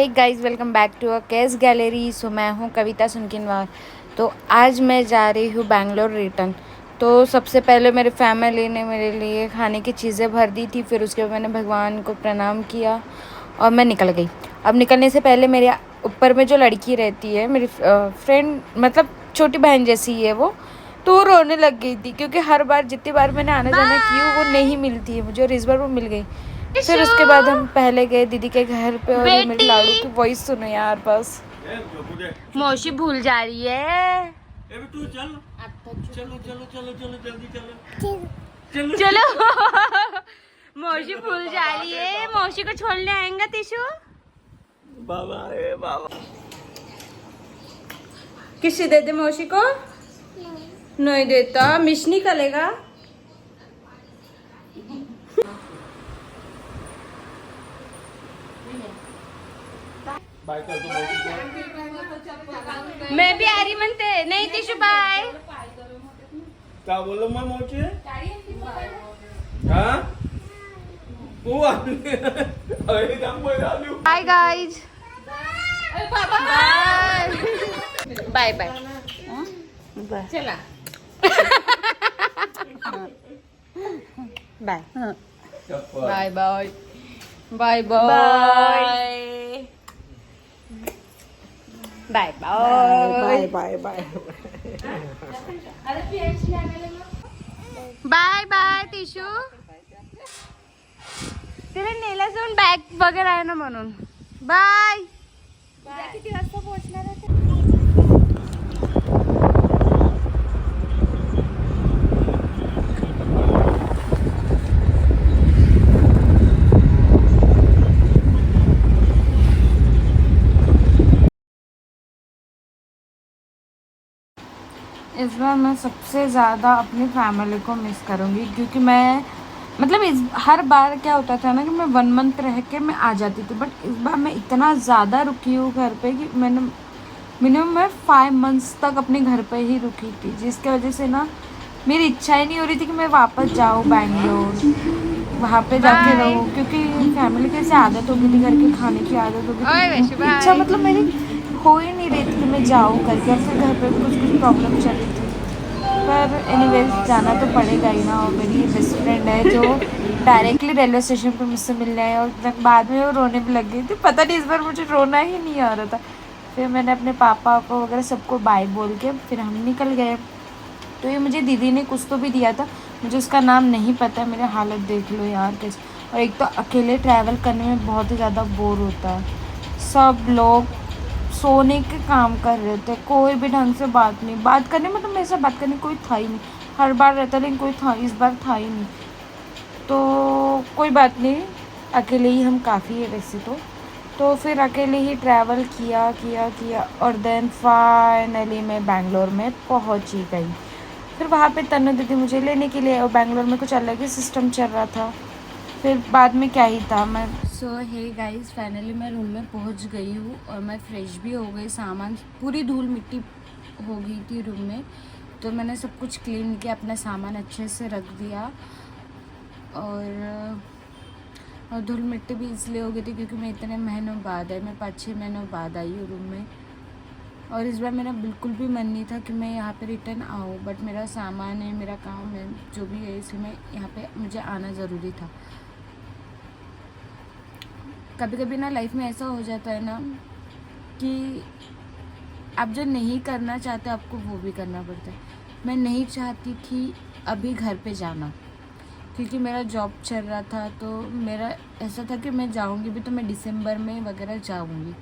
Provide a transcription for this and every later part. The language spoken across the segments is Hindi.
Hey guys, welcome back to a case gallery. So मैं हूँ कविता सुनकिनवार। तो आज मैं जा रही हूँ बैंगलोर रिटर्न। तो सबसे पहले मेरे फैमिली ने मेरे लिए खाने की चीज़ें भर दी थी, फिर उसके बाद मैंने भगवान को प्रणाम किया और मैं निकल गई। अब निकलने से पहले मेरे ऊपर में जो लड़की रहती है, मेरी फ्रेंड, मतलब छोटी बहन जैसी ही है वो, तो वो रोने लग गई थी क्योंकि हर बार जितनी बार मैंने आना जाना की वो नहीं मिलती है मुझे, और इस बार वो मिल गई। फिर उसके बाद हम पहले गए दीदी के घर पे और मेरे लाड़ू की वॉइस सुनो यार बस। मौसी भूल जा रही है। चलो चलो चलो चलो चलो जल्दी चलो चलो चलो। मौसी भूल जा रही है, मौसी को छोड़ने आएंगे तीशु। बाबा रे बाबा, किसी दे दे मौसी को। नहीं देता, मिश निकलेगा। मैं भी आ रही मनते नहीं तीशु। बाय क्या बोलो मैं मोचे हाँ वो अरे काम बोला लू। Bye guys, bye bye bye चला bye bye bye bye bye bye bye bye bye bye tissue. तिला नेला जाऊन बॅग वगैरे आहे ना म्हणून बाय। किती वाजता पोहोचणार आहे? इस बार मैं सबसे ज़्यादा अपनी फैमिली को मिस करूँगी क्योंकि मैं, मतलब इस हर बार क्या होता था ना कि मैं 1 मंथ रह के मैं आ जाती थी, बट इस बार मैं इतना ज़्यादा रुकी हूँ घर पे कि मैंने मिनिमम मैं 5 मंथ्स तक अपने घर पे ही रुकी थी, जिसकी वजह से ना मेरी इच्छा ही नहीं हो रही थी कि मैं वापस जाऊँ बैंगलोर, वहाँ पे जाके रहूँ, क्योंकि फैमिली की ऐसे आदत हो गई थी, घर के खाने की आदत हो गई थी। इच्छा मतलब मेरी हो ही नहीं रही थी कि मैं जाऊँ करके, और फिर घर पे कुछ कुछ प्रॉब्लम चल रही थी। पर एनीवेज जाना तो पड़ेगा ही ना। और मेरी बेस्ट फ्रेंड है जो डायरेक्टली रेलवे स्टेशन पर मुझसे मिलने आए, और बाद में वो रोने भी लग गई थी। पता नहीं इस बार मुझे रोना ही नहीं आ रहा था। फिर मैंने अपने पापा को वगैरह सबको बाय बोल के फिर हम निकल गए। तो ये मुझे दीदी ने कुछ तो भी दिया था, मुझे उसका नाम नहीं पता। मेरे हालत देख लो यार कैसे। और एक तो अकेले ट्रैवल करने में बहुत ही ज़्यादा बोर होता है। सब लोग सोने के काम कर रहे थे, कोई भी ढंग से बात नहीं, बात करने में तो मेरे से बात करने कोई था ही नहीं। हर बार रहता लेकिन कोई था, इस बार था ही नहीं। तो कोई बात नहीं, अकेले ही हम काफ़ी है वैसे तो फिर अकेले ही ट्रैवल किया किया किया और देन फाइनली मैं बैंगलोर में पहुंच ही गई। फिर वहाँ पे तन्नू दीदी मुझे लेने के लिए, और बैंगलोर में कुछ अलग ही सिस्टम चल रहा था। फिर बाद में क्या ही था। मैं हे गाइस, फाइनली मैं रूम में पहुंच गई हूँ और मैं फ्रेश भी हो गई। सामान पूरी धूल मिट्टी हो गई थी रूम में, तो मैंने सब कुछ क्लीन किया, अपना सामान अच्छे से रख दिया। और धूल मिट्टी भी इसलिए हो गई थी क्योंकि मैं इतने महीनों बाद आई, मैं 5-6 महीनों बाद आई हूँ रूम में। और इस बार मेरा बिल्कुल भी मन नहीं था कि मैं यहाँ पे रिटर्न आऊँ, बट मेरा सामान है, मेरा काम है, जो भी है, इसलिए मैं यहाँ पे मुझे आना ज़रूरी था। कभी कभी ना लाइफ में ऐसा हो जाता है ना कि आप जो नहीं करना चाहते आपको वो भी करना पड़ता है। मैं नहीं चाहती थी अभी घर पे जाना क्योंकि मेरा जॉब चल रहा था, तो मेरा ऐसा था कि मैं जाऊंगी भी तो मैं दिसंबर में वगैरह जाऊंगी।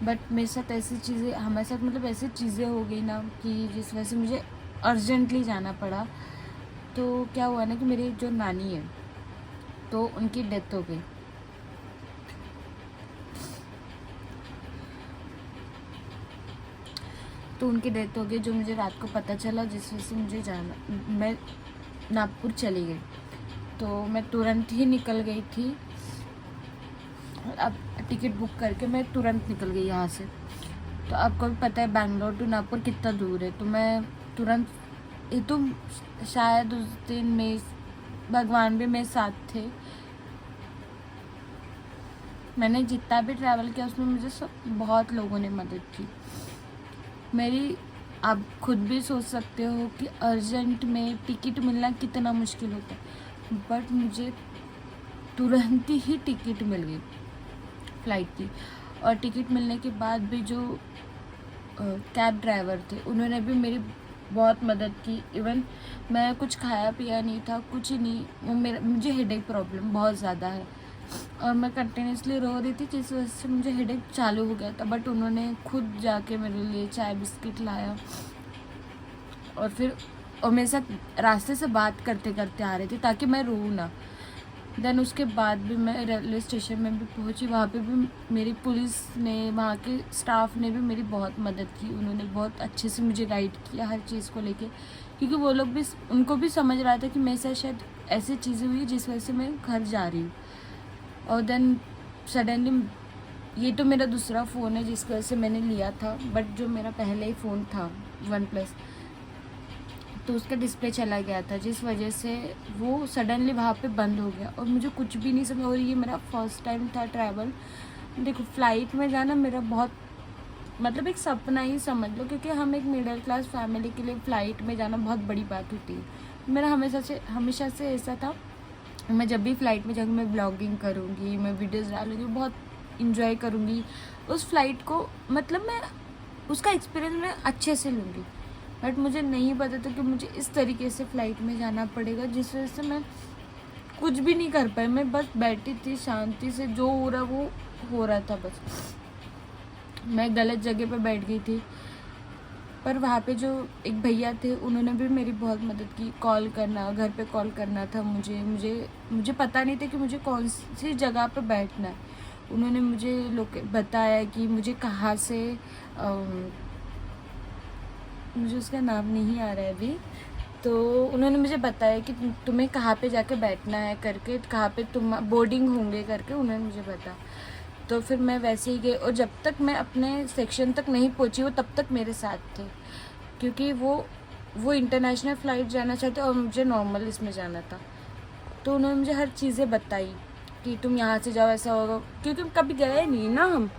बट मेरे साथ ऐसी चीज़ें, हमारे साथ मतलब ऐसी चीज़ें हो गई ना कि जिस वजह से मुझे अर्जेंटली जाना पड़ा। तो क्या हुआ ना कि मेरी जो नानी है तो उनकी डेथ हो गई। तो उनकी डेथ हो गई, जो मुझे रात को पता चला, जिस वजह से मुझे जाना, मैं नागपुर चली गई। तो मैं तुरंत ही निकल गई थी, अब टिकट बुक करके मैं तुरंत निकल गई यहाँ से। तो आपको भी पता है बैंगलोर टू नागपुर कितना दूर है, तो मैं तुरंत, ये तो शायद उस दिन में भगवान भी मेरे साथ थे, मैंने जितना भी ट्रैवल किया उसमें मुझे बहुत लोगों ने मदद की मेरी। आप खुद भी सोच सकते हो कि अर्जेंट में टिकट मिलना कितना मुश्किल होता है, बट मुझे तुरंत ही टिकट मिल गई फ़्लाइट की। और टिकट मिलने के बाद भी जो कैब ड्राइवर थे उन्होंने भी मेरी बहुत मदद की। इवन मैं कुछ खाया पिया नहीं था, कुछ ही नहीं, वो मुझे हेडेक प्रॉब्लम बहुत ज़्यादा है और मैं कंटिन्यूसली रो रही थी जिस वजह से मुझे हेडेक चालू हो गया था। बट उन्होंने खुद जाके मेरे लिए चाय बिस्किट लाया और मेरे साथ रास्ते से बात करते करते आ रहे थे ताकि मैं रो ना। देन उसके बाद भी मैं रेलवे स्टेशन में भी पहुंची, वहाँ पे भी मेरी पुलिस ने, वहाँ के स्टाफ ने भी मेरी बहुत मदद की। उन्होंने बहुत अच्छे से मुझे गाइड किया हर चीज़ को लेके, क्योंकि वो लोग भी, उनको भी समझ रहा था कि मेरे साथ शायद ऐसी चीज़ें हुई जिस वजह से मैं घर जा रही हूँ। और देन सडनली, ये तो मेरा दूसरा फ़ोन है जिसकी वजह से मैंने लिया था, बट जो मेरा पहले ही फ़ोन था OnePlus, तो उसका डिस्प्ले चला गया था जिस वजह से वो सडनली वहाँ पे बंद हो गया और मुझे कुछ भी नहीं समझ। और ये मेरा फर्स्ट टाइम था ट्रैवल। देखो, फ़्लाइट में जाना मेरा बहुत, मतलब एक सपना ही समझ लो, क्योंकि हम एक मिडिल क्लास फैमिली के लिए फ़्लाइट में जाना बहुत बड़ी बात होती है। मेरा हमेशा से ऐसा था, मैं जब भी फ़्लाइट में जाऊँगी मैं ब्लॉगिंग करूँगी, मैं वीडियोज़ डालूँगी, बहुत इंजॉय करूँगी उस फ़्लाइट को, मतलब मैं उसका एक्सपीरियंस मैं अच्छे से लूँगी। बट मुझे नहीं पता था कि मुझे इस तरीके से फ़्लाइट में जाना पड़ेगा जिस वजह से मैं कुछ भी नहीं कर पाई। मैं बस बैठी थी शांति से, जो हो रहा वो हो रहा था बस। मैं गलत जगह पे बैठ गई थी, पर वहाँ पे जो एक भैया थे उन्होंने भी मेरी बहुत मदद की। कॉल करना, घर पे कॉल करना था मुझे पता नहीं था कि मुझे कौन सी जगह पे बैठना है। उन्होंने मुझे बताया कि मुझे कहाँ से, मुझे उसका नाम नहीं आ रहा है अभी, तो उन्होंने मुझे बताया कि तुम्हें कहाँ पे जाके बैठना है करके, कहाँ पे तुम बोर्डिंग होंगे करके उन्होंने मुझे बताया। तो फिर मैं वैसे ही गई और जब तक मैं अपने सेक्शन तक नहीं पहुँची वो तब तक मेरे साथ थे, क्योंकि वो इंटरनेशनल फ़्लाइट जाना चाहते और मुझे नॉर्मल इसमें जाना था। तो उन्होंने मुझे हर चीज़ें बताई कि तुम यहाँ से जाओ, ऐसा होगा, क्योंकि कभी गए नहीं ना हम।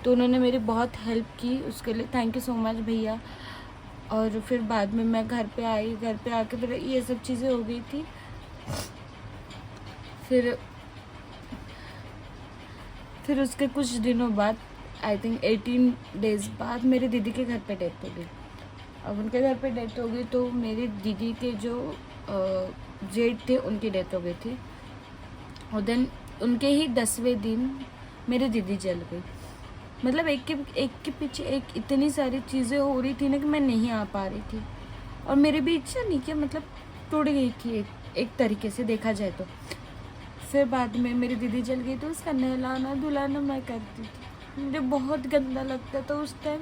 तो उन्होंने मेरी बहुत हेल्प की, उसके लिए थैंक यू सो मच भैया। और फिर बाद में मैं घर पे आई, घर पे आके फिर ये सब चीज़ें हो गई थी। फिर उसके कुछ दिनों बाद, आई थिंक 18 डेज़ बाद, मेरे दीदी के घर पे डेथ हो गई। अब उनके घर पे डेथ हो गई तो मेरी दीदी के जो जेठ थे उनकी डेथ हो गई थी। और देन उनके ही 10वें दिन मेरी दीदी जल गई। मतलब एक के पीछे एक इतनी सारी चीज़ें हो रही थी ना कि मैं नहीं आ पा रही थी। और मेरी भी इच्छा नहीं कि, मतलब टूट गई थी एक तरीके से देखा जाए तो। फिर बाद में मेरी दीदी जल गई तो उसका नहलाना धुलाना मैं करती थी। मुझे बहुत गंदा लगता था उस टाइम,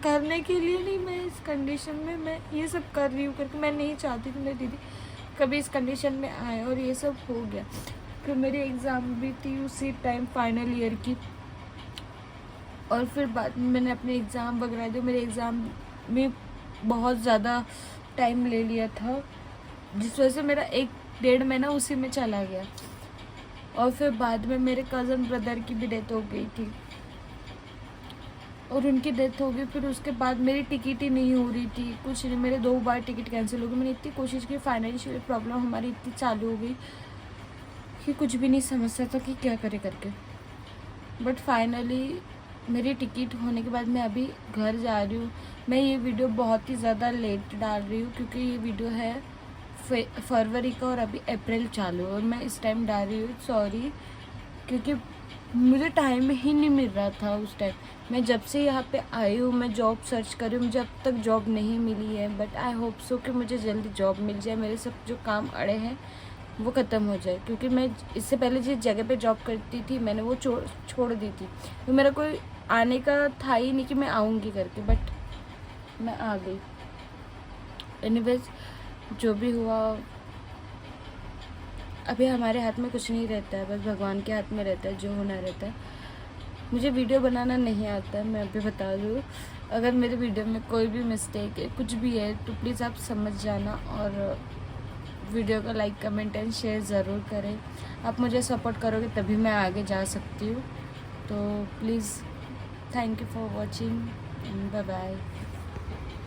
करने के लिए नहीं, मैं इस कंडीशन में मैं ये सब कर रही हूँ करके मैं नहीं चाहती थी मेरी दीदी कभी इस कंडीशन में आए, और ये सब हो गया। फिर मेरी एग्ज़ाम भी थी उसी टाइम, फाइनल ईयर की। और फिर बाद में मैंने अपने एग्ज़ाम वगैरह दिए। मेरे एग्ज़ाम में बहुत ज़्यादा टाइम ले लिया था जिस वजह से मेरा 1-1.5 महीना उसी में चला गया। और फिर बाद में मेरे कज़न ब्रदर की भी डेथ हो गई थी और उनकी डेथ हो गई। फिर उसके बाद मेरी टिकट ही नहीं हो रही थी, कुछ नहीं, मेरे 2 बार टिकट कैंसिल हो गई। मैंने इतनी कोशिश की, फाइनेंशियल प्रॉब्लम हमारी इतनी चालू हो गई कि कुछ भी नहीं समझ सकता कि क्या करे करके। बट फाइनली मेरी टिकट होने के बाद मैं अभी घर जा रही हूँ। मैं ये वीडियो बहुत ही ज़्यादा लेट डाल रही हूँ क्योंकि ये वीडियो है फरवरी का और अभी अप्रैल चालू है और मैं इस टाइम डाल रही हूँ। सॉरी, क्योंकि मुझे टाइम ही नहीं मिल रहा था उस टाइम। मैं जब से यहाँ पे आई हूँ मैं जॉब सर्च कर रही हूँ, मुझे अब तक जॉब नहीं मिली है। बट आई होप सो कि मुझे जल्दी जॉब मिल जाए, मेरे सब जो काम अड़े हैं वो ख़त्म हो जाए। क्योंकि मैं इससे पहले जिस जगह पे जॉब करती थी मैंने वो छोड़ दी थी, तो मेरा कोई आने का था ही नहीं कि मैं आऊँगी करके, बट मैं आ गई। एनीवेज, जो भी हुआ अभी हमारे हाथ में कुछ नहीं रहता है, बस भगवान के हाथ में रहता है, जो होना रहता है। मुझे वीडियो बनाना नहीं आता है, मैं अभी बता दूँ। अगर मेरे वीडियो में कोई भी मिस्टेक है, कुछ भी है, तो प्लीज़ आप समझ जाना और वीडियो को लाइक कमेंट एंड शेयर ज़रूर करें। आप मुझे सपोर्ट करोगे तभी मैं आगे जा सकती हूँ। तो please thank you for watching and bye bye.